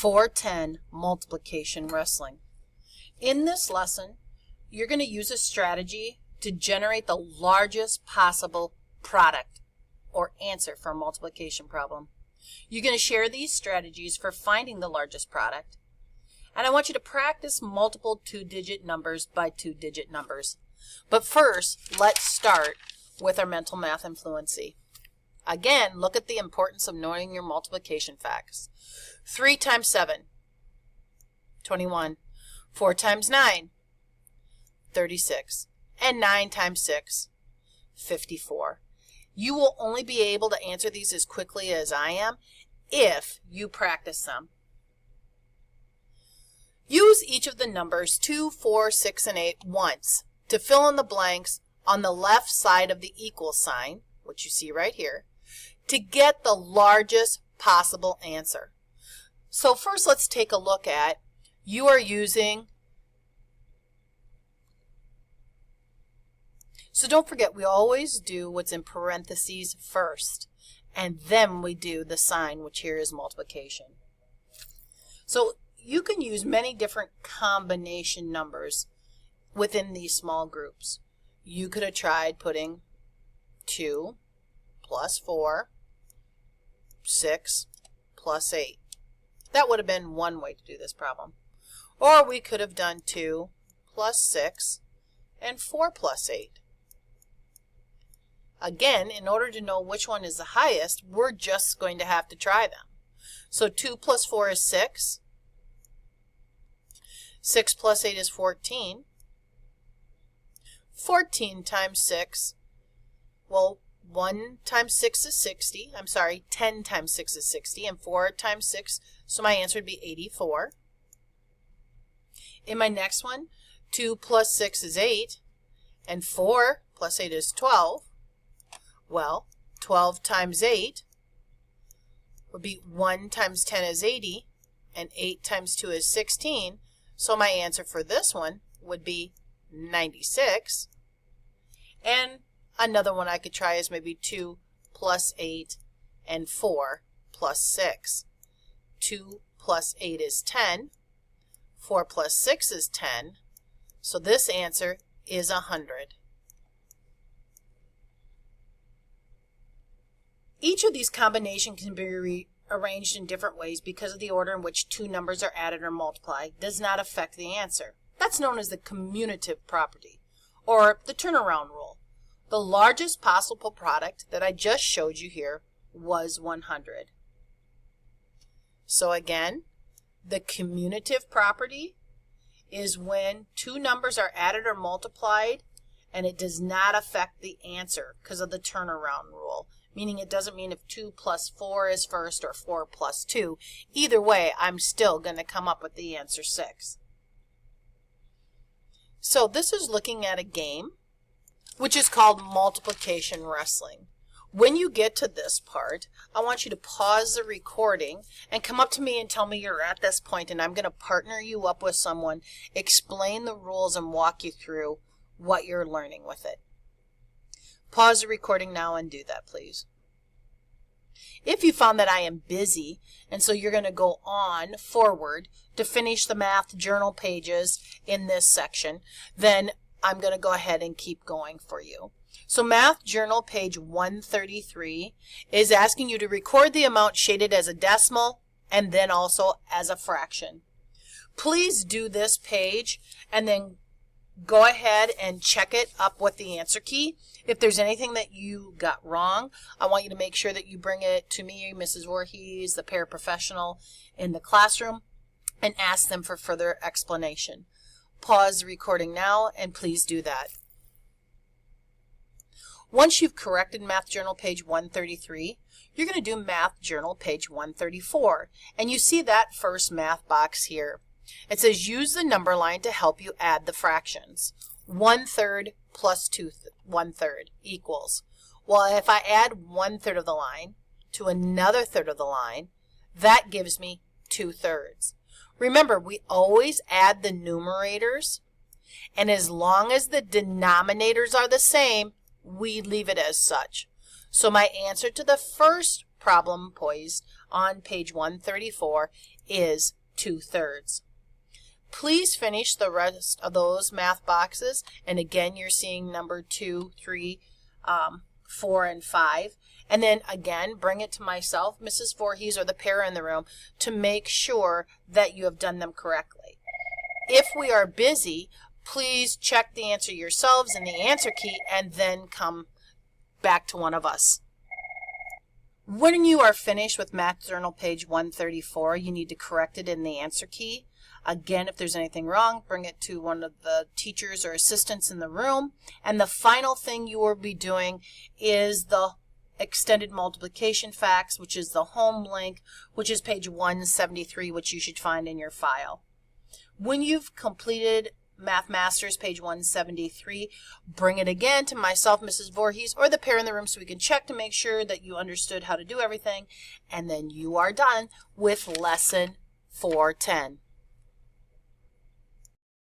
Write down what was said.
410 multiplication wrestling. In this lesson, you're going to use a strategy to generate the largest possible product or answer for a multiplication problem. You're going to share these strategies for finding the largest product. And I want you to practice multiple two-digit numbers by two-digit numbers. But first, let's start with our mental math and fluency. Again, look at the importance of knowing your multiplication facts. 3 times 7, 21. 4 times 9, 36. And 9 times 6, 54. You will only be able to answer these as quickly as I am if you practice them. Use each of the numbers 2, 4, 6, and 8 once to fill in the blanks on the left side of the equal sign, which you see right here, to get the largest possible answer. So first let's take a look at, you are using, so don't forget we always do what's in parentheses first, and then we do the sign, which here is multiplication. So you can use many different combination numbers within these small groups. You could have tried putting 2 plus 4, 6 plus 8. That would have been one way to do this problem. Or we could have done 2 plus 6 and 4 plus 8. Again, in order to know which one is the highest, we're just going to have to try them. So 2 plus 4 is 6. 6 plus 8 is 14. 14 times 6, well, 1 times 6 is 60. I'm sorry, 10 times 6 is 60, and 4 times 6, so my answer would be 84. In my next one, 2 plus 6 is 8, and 4 plus 8 is 12. Well, 12 times 8 would be 1 times 10 is 80, and 8 times 2 is 16, so my answer for this one would be 96. And another one I could try is maybe 2 plus 8 and 4 plus 6. 2 plus 8 is 10. 4 plus 6 is 10. So this answer is 100. Each of these combinations can be arranged in different ways because of the order in which two numbers are added or multiplied does not affect the answer. That's known as the commutative property, or the turnaround rule. The largest possible product that I just showed you here was 100. So again, the commutative property is when two numbers are added or multiplied and it does not affect the answer because of the turnaround rule. Meaning it doesn't mean if 2 plus 4 is first or 4 plus 2. Either way, I'm still going to come up with the answer 6. So this is looking at a game which is called multiplication wrestling. When you get to this part, I want you to pause the recording and come up to me and tell me you're at this point, and I'm going to partner you up with someone, explain the rules, and walk you through what you're learning with it. Pause the recording now and do that, please. If you found that I am busy, and so you're going to go on forward to finish the math journal pages in this section, then I'm going to go ahead and keep going for you. So math journal page 133 is asking you to record the amount shaded as a decimal and then also as a fraction. Please do this page and then go ahead and check it up with the answer key. If there's anything that you got wrong, I want you to make sure that you bring it to me, Mrs. Voorhees, the paraprofessional in the classroom, and ask them for further explanation. Pause the recording now and please do that. Once you've corrected Math Journal page 133, you're going to do Math Journal page 134, and you see that first math box here. It says use the number line to help you add the fractions. 1/3 plus 1/3 equals. Well, if I add 1/3 of the line to another third of the line, that gives me 2/3. Remember, we always add the numerators, and as long as the denominators are the same, we leave it as such. So my answer to the first problem posed on page 134 is 2/3. Please finish the rest of those math boxes. And again, you're seeing number 2, 3, 4, and 5. And then again, bring it to myself, Mrs. Voorhees, or the para in the room to make sure that you have done them correctly. If we are busy, please check the answer yourselves in the answer key and then come back to one of us. When you are finished with Math Journal page 134, you need to correct it in the answer key. Again, if there's anything wrong, bring it to one of the teachers or assistants in the room. And the final thing you will be doing is the extended multiplication facts, which is the home link, which is page 173, which you should find in your file. When you've completed Math Masters, page 173, bring it again to myself, Mrs. Voorhees, or the pair in the room so we can check to make sure that you understood how to do everything. And then you are done with lesson 410.